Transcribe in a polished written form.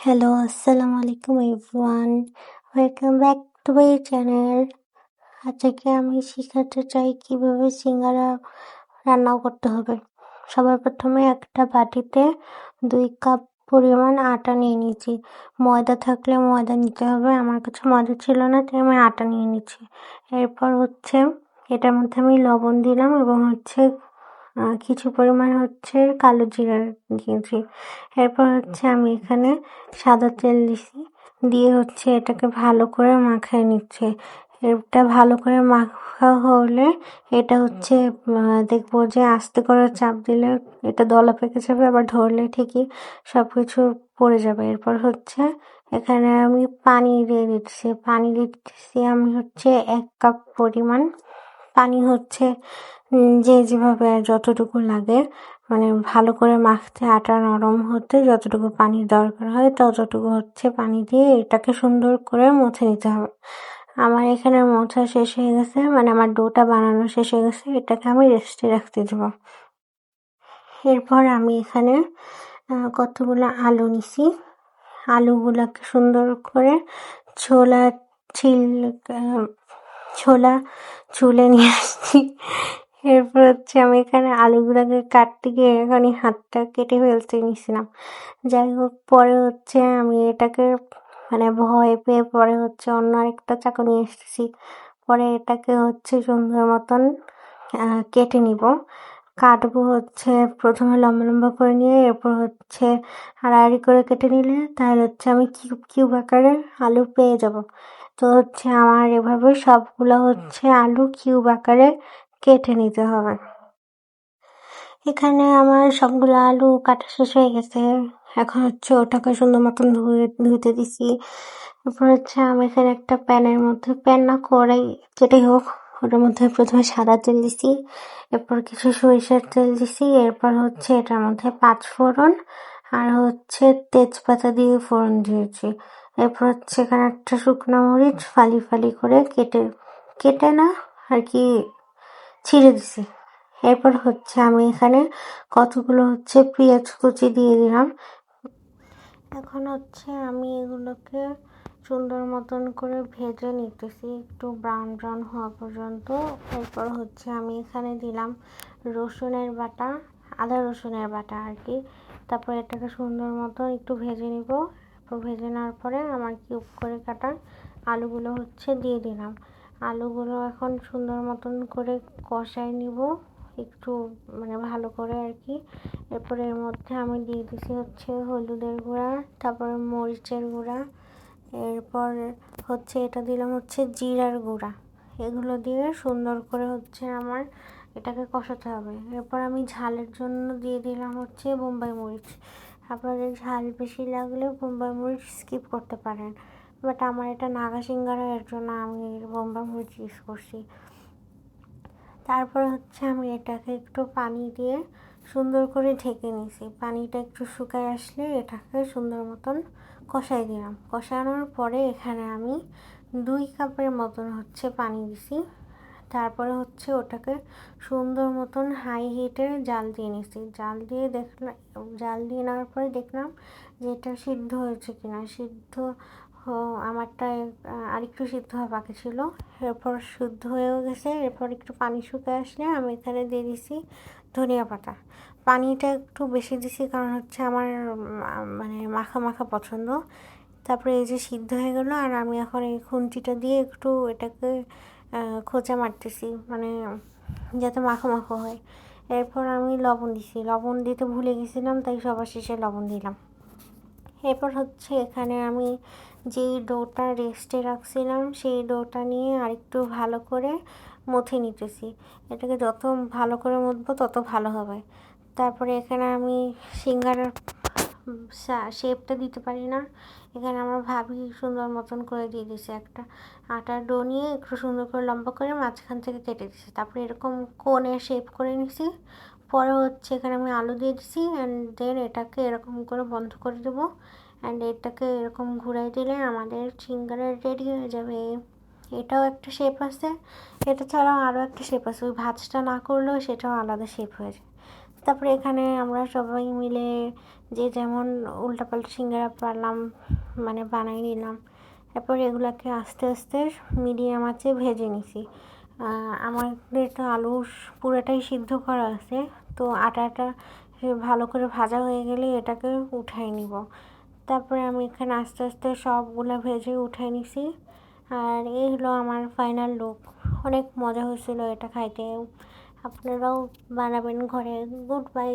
Hello, Assalamu alaikum everyone. Welcome back to my channel. আজকে আমি শেখাতে চাই কিভাবে সিঙ্গারা রান্না করতে হবে। সবার প্রথমে একটা বাটিতে 2 কাপ পরিমাণ আটা নিয়ে নিয়েছি। ময়দা থাকলে ময়দা নিতে হবে, আমার কাছে ময়দা ছিল না তাই আমি আটা নিয়ে নিচ্ছি। এরপর এটার মধ্যে আমি লবণ দিলাম এবং কিছু পরিমাণ কালো জিরা দিয়েছি। এরপর আমি এখানে সাদা তেল দিছি, দিয়ে এটাকে ভালো করে মাখায় নিচ্ছে। এটা ভালো করে মাখা হলে এটা দেখবো যে আস্তে করে চাপ দিলে এটা দলা পেকে যাবে, আবার ধরলে ঠিকই সবকিছু পড়ে যাবে। এরপর এখানে আমি পানি দিয়ে দিচ্ছি। পানি দিচ্ছি আমি 1 কাপ পরিমাণ। পানি যে যেভাবে যতটুকু লাগে, মানে ভালো করে মাখতে আটা নরম হতে যতটুকু পানির দরকার হয় ততটুকু পানি দিয়ে এটাকে সুন্দর করে মুছে নিতে হবে। আমার এখানে মোছা শেষ হয়ে গেছে, মানে আমার ডোটা বানানো শেষ হয়ে গেছে। এটাকে আমি রেস্টে রাখতে দেবো। এরপর আমি এখানে কতগুলো আলু নিছি। আলুগুলাকে সুন্দর করে ছোলা ছুলে নিয়ে আসছি। এরপর আমি এখানে আলুগুলাকে কাটতে গিয়ে এখানে হাতটা কেটে ফেলতে নিছিলাম। যাই হোক, পরে আমি এটাকে ভয় পেয়ে পরে অন্য আরেকটা চাকু নিয়ে এসেছি। পরে এটাকে সুন্দর মতন কেটে নিব। কাটবো প্রথমে লম্বা লম্বা করে নিয়ে এরপর আড়াআড়ি করে কেটে নিলে তাহলে আমি কিউব আকারে আলু পেয়ে যাব। তো আমার এভাবে সবগুলো আলু কিউব আকারে কেটে নিতে হবে। এখানে আমার সবগুলো আলু কাটা শেষ হয়ে গেছে। এখন ওটাকে সুন্দর মতন ধুইতে দিছি। এরপর আমি এখানে একটা প্যান না কড়াই যেটাই হোক, ওটার মধ্যে প্রথমে সাদা তেল দিছি, এরপর কিছু সরিষার তেল দিছি, এরপর এটার মধ্যে 5 ফোড়ন আর তেজপাতা দিয়ে ফোড়ন দিয়েছি। এরপর এখানে একটা শুকনো মরিচ ফালি ফালি করে কেটে না আর কি ছিঁড়ে দিছি। এরপর আমি এখানে কতগুলো পেঁয়াজ কুচি দিয়ে দিলাম। এখন আমি এগুলোকে সুন্দর মতন করে ভেজে নিতেছি একটু ব্রাউন ব্রাউন হওয়া পর্যন্ত। এরপর আমি এখানে দিলাম আদা রসুনের বাটা আর কি। তারপর এটাকে সুন্দর মতন একটু ভেজে নিব। এরপর ভেজে নেওয়ার পরে আমার কিউব করে কাটা আলুগুলো দিয়ে দিলাম। আলুগুলো এখন সুন্দর মতন করে কষাই নিব একটু ভালো করে আর কি। এরপরে এর মধ্যে আমি দিয়ে দিছি হলুদের গুঁড়া, তারপরে মরিচের গুঁড়া, এরপর এটা দিলাম জিরার গুঁড়া। এগুলো দিয়ে সুন্দর করে আমার এটাকে কষাতে হবে। এরপর আমি ঝালের জন্য দিয়ে দিলাম বোম্বাই মরিচ। আপনাদের ঝাল বেশি লাগলে বোম্বাই মরিচ স্কিপ করতে পারেন, বাট আমার এটা নাগা সিঙ্গারা, এর জন্য আমি বোম্বাই মরিচ ইউজ করছি। তারপর আমি এটাকে একটু পানি দিয়ে সুন্দর করে ঢেকে নিয়েছি। পানিটা একটু শুকায় আসলে এটাকে সুন্দর মতন কষাই দিলাম। কষানোর পরে এখানে আমি 2 কাপের মতন পানি দিছি। তারপরে ওটাকে সুন্দর মতন হাই হিটে জাল দিয়ে নিয়েছি। জাল দিয়ে নেওয়ার পরে দেখলাম যে এটা সিদ্ধ হয়েছে কিনা। আমারটা আরেকটু সিদ্ধ হওয়া বাকি ছিল। এরপর সিদ্ধ হয়েও গেছে। এরপর একটু পানি শুকিয়ে আসলে আমি এখানে দিয়ে দিছি ধনিয়া পাতা। পানিটা একটু বেশি দিছি কারণ আমার মাখা মাখা পছন্দ। তারপরে এই যে সিদ্ধ হয়ে গেল, আর আমি এখন এই খুন্তিটা দিয়ে একটু এটাকে খোঁচা মারতেছি, যাতে মাখো মাখো হয়। এরপর আমি লবণ দিছি, লবণ দিতে ভুলে গেছিলাম তাই সবার শেষে লবণ দিলাম। এরপর এখানে আমি যেই ডোটা রেস্টে রাখছিলাম সেই ডোটা নিয়ে আরেকটু ভালো করে মথে নিতেছি। এটাকে যত ভালো করে মথবো তত ভালো হবে। তারপরে এখানে আমি সিঙ্গারার শেপটা দিতে পারি না, এখানে আমার ভাবি সুন্দর মতন করে দিয়ে দিছে। একটা আটার ডো নিয়ে একটু সুন্দর করে লম্বা করে মাঝখান থেকে কেটে দিছে। তারপরে এরকম কোণে শেপ করে নিছি। পরে এখানে আমি আলু দিয়ে দিছি অ্যান্ড দেন এটাকে এরকম করে বন্ধ করে দেবো। অ্যান্ড এটাকে এরকম ঘুরাই দিলে আমাদের সিঙ্গারা রেডি হয়ে যাবে। এটাও একটা শেপ আছে, এটা ছাড়াও আরও একটা শেপ আছে, ওই ভাঁজটা না করলেও সেটাও আলাদা শেপ হয়ে যায়। তারপরে এখানে আমরা সবাই মিলে যে যেমন উল্টাপাল্টা সিঙ্গারা পারলাম মানে বানাই নিলাম। তারপর এগুলাকে আস্তে আস্তে মিডিয়াম আঁচে ভেজে নিছি। আমাদের তো আলু পুরোটাই সিদ্ধ করা আছে, তো আটাটা ভালো করে ভাজা হয়ে গেলে এটাকে উঠাই নিব। তারপরে আমি এখানে আস্তে আস্তে সবগুলো ভেজে উঠাই নিছি। আর এই হলো আমার ফাইনাল লুক। অনেক মজা হয়েছিল এটা খাইতে। আপনারাও বানাবেন ঘরে। Good bye.